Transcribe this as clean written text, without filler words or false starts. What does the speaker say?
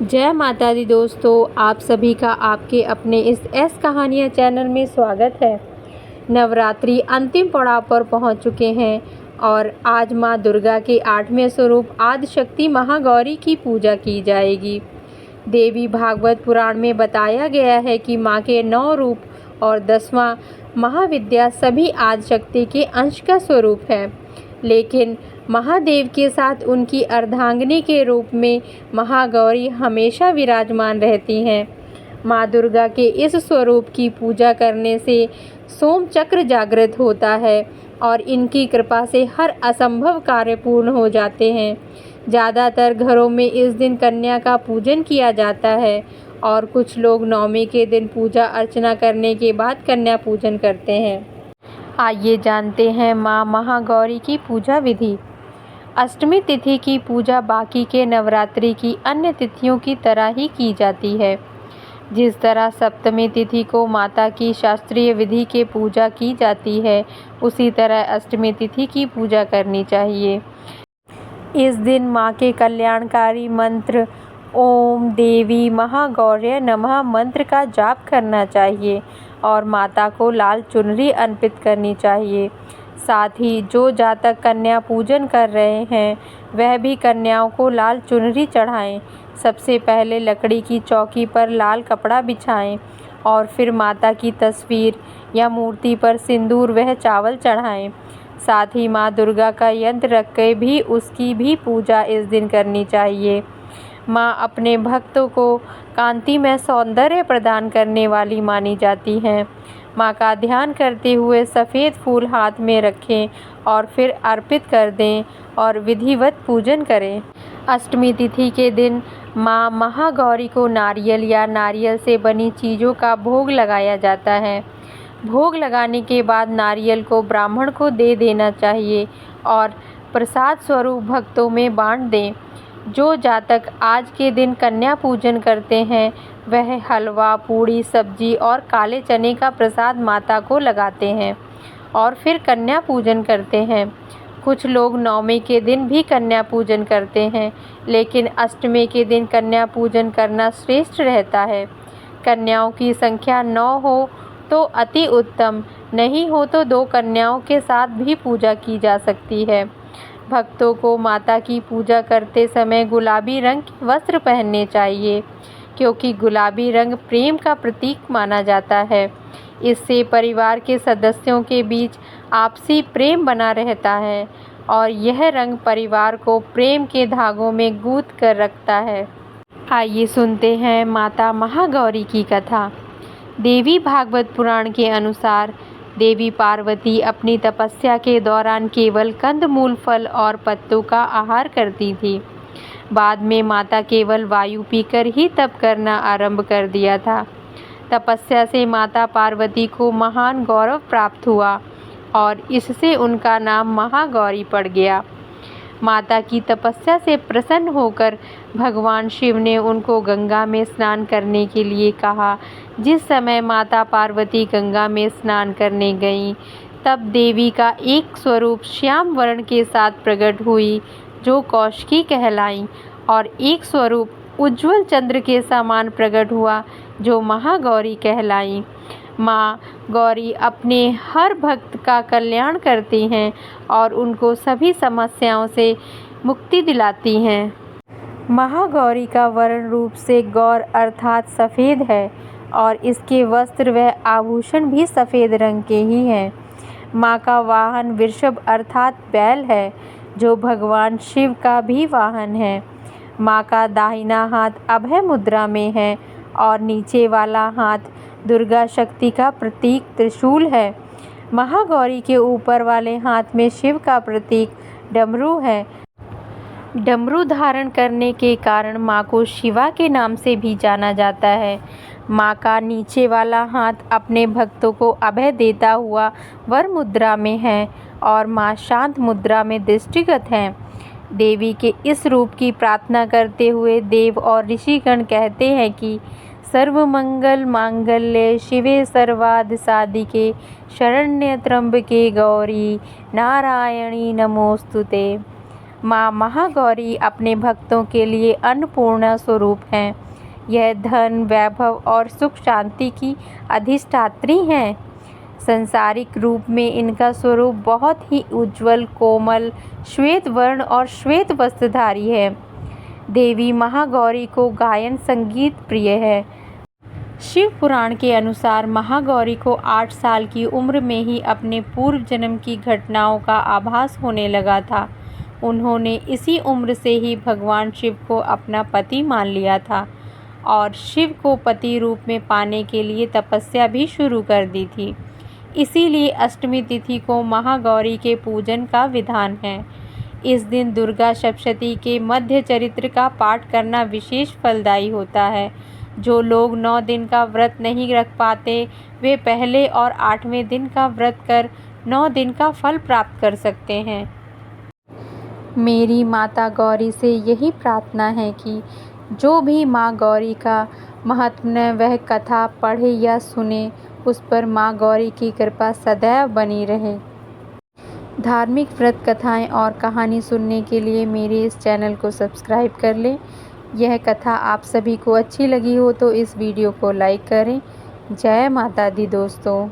जय माता दी दोस्तों, आप सभी का आपके अपने इस एस कहानियाँ चैनल में स्वागत है। नवरात्रि अंतिम पड़ाव पर पहुंच चुके हैं और आज माँ दुर्गा के 8वें स्वरूप आदिशक्ति महागौरी की पूजा की जाएगी। देवी भागवत पुराण में बताया गया है कि माँ के 9 रूप और 10वां महाविद्या सभी आदिशक्ति के अंश का स्वरूप है, लेकिन महादेव के साथ उनकी अर्धांगिनी के रूप में महागौरी हमेशा विराजमान रहती हैं। माँ दुर्गा के इस स्वरूप की पूजा करने से सोम चक्र जागृत होता है और इनकी कृपा से हर असंभव कार्य पूर्ण हो जाते हैं। ज़्यादातर घरों में इस दिन कन्या का पूजन किया जाता है और कुछ लोग नवमी के दिन पूजा अर्चना करने के बाद कन्या पूजन करते हैं। आइए जानते हैं माँ महागौरी की पूजा विधि। अष्टमी तिथि की पूजा बाकी के नवरात्रि की अन्य तिथियों की तरह ही की जाती है। जिस तरह सप्तमी तिथि को माता की शास्त्रीय विधि के पूजा की जाती है, उसी तरह अष्टमी तिथि की पूजा करनी चाहिए। इस दिन माँ के कल्याणकारी मंत्र ओम देवी महागौर्य नमः मंत्र का जाप करना चाहिए और माता को लाल चुनरी अर्पित करनी चाहिए। साथ ही जो जातक कन्या पूजन कर रहे हैं वह भी कन्याओं को लाल चुनरी चढ़ाएं। सबसे पहले लकड़ी की चौकी पर लाल कपड़ा बिछाएं और फिर माता की तस्वीर या मूर्ति पर सिंदूर वह चावल चढ़ाएं। साथ ही माँ दुर्गा का यंत्र रख के भी उसकी भी पूजा इस दिन करनी चाहिए। माँ अपने भक्तों को कांतिमय सौंदर्य प्रदान करने वाली मानी जाती हैं। माँ का ध्यान करते हुए सफ़ेद फूल हाथ में रखें और फिर अर्पित कर दें और विधिवत पूजन करें। अष्टमी तिथि के दिन माँ महागौरी को नारियल या नारियल से बनी चीज़ों का भोग लगाया जाता है। भोग लगाने के बाद नारियल को ब्राह्मण को दे देना चाहिए और प्रसाद स्वरूप भक्तों में बांट दें। जो जातक आज के दिन कन्या पूजन करते हैं वह हलवा, पूड़ी, सब्जी और काले चने का प्रसाद माता को लगाते हैं और फिर कन्या पूजन करते हैं। कुछ लोग नवमी के दिन भी कन्या पूजन करते हैं, लेकिन अष्टमी के दिन कन्या पूजन करना श्रेष्ठ रहता है। कन्याओं की संख्या 9 हो तो अति उत्तम, नहीं हो तो 2 कन्याओं के साथ भी पूजा की जा सकती है। भक्तों को माता की पूजा करते समय गुलाबी रंग के वस्त्र पहनने चाहिए, क्योंकि गुलाबी रंग प्रेम का प्रतीक माना जाता है। इससे परिवार के सदस्यों के बीच आपसी प्रेम बना रहता है और यह रंग परिवार को प्रेम के धागों में गूंथ कर रखता है। आइए सुनते हैं माता महागौरी की कथा। देवी भागवत पुराण के अनुसार देवी पार्वती अपनी तपस्या के दौरान केवल कंदमूल, फल और पत्तों का आहार करती थी। बाद में माता केवल वायु पीकर ही तप करना आरंभ कर दिया था। तपस्या से माता पार्वती को महान गौरव प्राप्त हुआ और इससे उनका नाम महागौरी पड़ गया। माता की तपस्या से प्रसन्न होकर भगवान शिव ने उनको गंगा में स्नान करने के लिए कहा। जिस समय माता पार्वती गंगा में स्नान करने गईं, तब देवी का एक स्वरूप श्याम वर्ण के साथ प्रकट हुई, जो कौशिकी कहलाईं, और एक स्वरूप उज्ज्वल चंद्र के समान प्रकट हुआ, जो महागौरी कहलाईं। माँ गौरी अपने हर भक्त का कल्याण करती हैं और उनको सभी समस्याओं से मुक्ति दिलाती हैं। महागौरी का वर्ण रूप से गौर अर्थात सफ़ेद है और इसके वस्त्र व आभूषण भी सफ़ेद रंग के ही हैं। माँ का वाहन वृषभ अर्थात बैल है, जो भगवान शिव का भी वाहन है। माँ का दाहिना हाथ अभय मुद्रा में है और नीचे वाला हाथ दुर्गा शक्ति का प्रतीक त्रिशूल है। महागौरी के ऊपर वाले हाथ में शिव का प्रतीक डमरू है। डमरू धारण करने के कारण माँ को शिवा के नाम से भी जाना जाता है। माँ का नीचे वाला हाथ अपने भक्तों को अभय देता हुआ वर मुद्रा में है और माँ शांत मुद्रा में दृष्टिगत हैं। देवी के इस रूप की प्रार्थना करते हुए देव और ऋषिगण कहते हैं कि सर्वमंगल मांगल्ये शिवे सर्वार्थ साधिके शरण्य त्र्यंबके गौरी नारायणी नमोस्तुते। माँ महागौरी अपने भक्तों के लिए अन्नपूर्णा स्वरूप हैं। यह धन, वैभव और सुख शांति की अधिष्ठात्री हैं। सांसारिक रूप में इनका स्वरूप बहुत ही उज्ज्वल, कोमल, श्वेत वर्ण और श्वेत वस्त्रधारी है। देवी महागौरी को गायन संगीत प्रिय है। शिव पुराण के अनुसार महागौरी को 8 साल की उम्र में ही अपने पूर्व जन्म की घटनाओं का आभास होने लगा था। उन्होंने इसी उम्र से ही भगवान शिव को अपना पति मान लिया था और शिव को पति रूप में पाने के लिए तपस्या भी शुरू कर दी थी। इसीलिए अष्टमी तिथि को महागौरी के पूजन का विधान है। इस दिन दुर्गा सप्तशती के मध्य चरित्र का पाठ करना विशेष फलदायी होता है। जो लोग 9 दिन का व्रत नहीं रख पाते, वे पहले और 8वें दिन का व्रत कर 9 दिन का फल प्राप्त कर सकते हैं। मेरी माता गौरी से यही प्रार्थना है कि जो भी माँ गौरी का महात्म्य वह कथा पढ़े या सुने, उस पर माँ गौरी की कृपा सदैव बनी रहे। धार्मिक व्रत कथाएं और कहानी सुनने के लिए मेरे इस चैनल को सब्सक्राइब कर लें। यह कथा आप सभी को अच्छी लगी हो तो इस वीडियो को लाइक करें। जय माता दी दोस्तों।